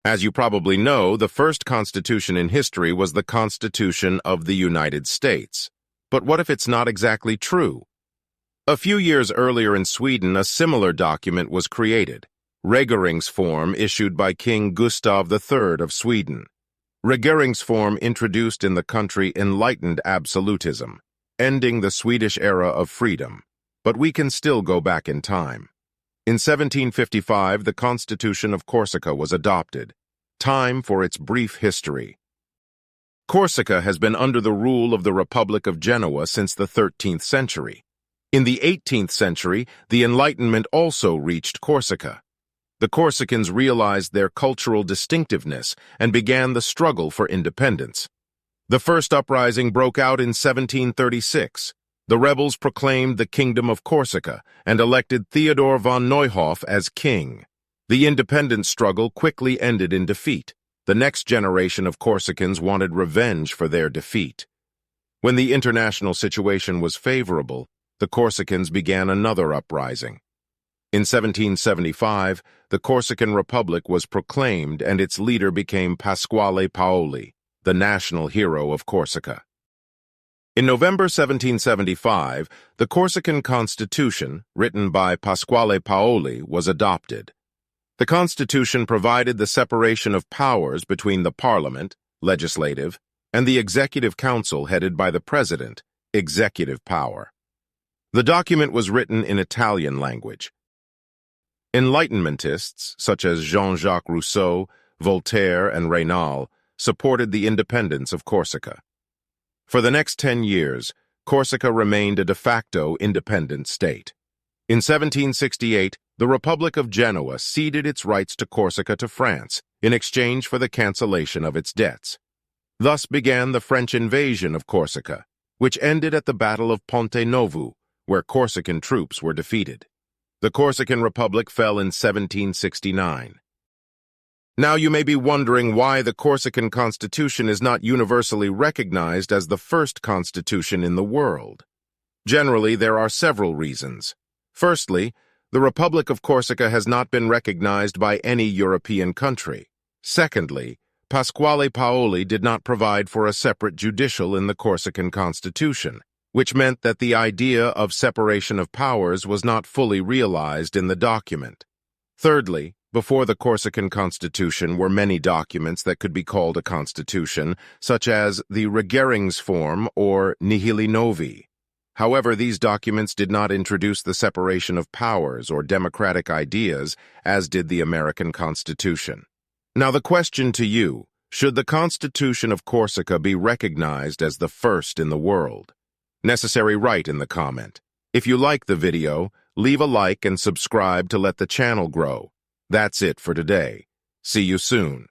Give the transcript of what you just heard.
As you probably know, the first constitution in history was the Constitution of the United States. But what if it's not exactly true? A few years earlier in Sweden, a similar document was created, regeringsform, issued by King Gustav III of Sweden. Regeringsform introduced in the country enlightened absolutism, ending the Swedish era of freedom. But we can still go back in time. In 1755, the Constitution of Corsica was adopted. Time for its brief history. Corsica has been under the rule of the Republic of Genoa since the 13th century. In the 18th century, the Enlightenment also reached Corsica. The Corsicans realized their cultural distinctiveness and began the struggle for independence. The first uprising broke out in 1736. The rebels proclaimed the Kingdom of Corsica and elected Theodore von Neuhoff as king. The independence struggle quickly ended in defeat. The next generation of Corsicans wanted revenge for their defeat. When the international situation was favorable, the Corsicans began another uprising. In 1775, the Corsican Republic was proclaimed and its leader became Pasquale Paoli, the national hero of Corsica. In November 1775, the Corsican Constitution, written by Pasquale Paoli, was adopted. The Constitution provided the separation of powers between the Parliament, legislative, and the Executive Council headed by the President, executive power. The document was written in Italian language. Enlightenmentists, such as Jean-Jacques Rousseau, Voltaire, and Raynal, supported the independence of Corsica. For the next 10 years, Corsica remained a de facto independent state. In 1768, the Republic of Genoa ceded its rights to Corsica to France in exchange for the cancellation of its debts. Thus began the French invasion of Corsica, which ended at the Battle of Ponte Novo, where Corsican troops were defeated. The Corsican Republic fell in 1769. Now you may be wondering why the Corsican Constitution is not universally recognized as the first constitution in the world. Generally, there are several reasons. Firstly, the Republic of Corsica has not been recognized by any European country. Secondly, Pasquale Paoli did not provide for a separate judicial in the Corsican Constitution, which meant that the idea of separation of powers was not fully realized in the document. Thirdly, before the Corsican Constitution were many documents that could be called a constitution, such as the regeringsform or nihili novi. However, these documents did not introduce the separation of powers or democratic ideas, as did the American Constitution. Now the question to you, should the Constitution of Corsica be recognized as the first in the world? Necessary write in the comment. If you like the video, leave a like and subscribe to let the channel grow. That's it for today. See you soon.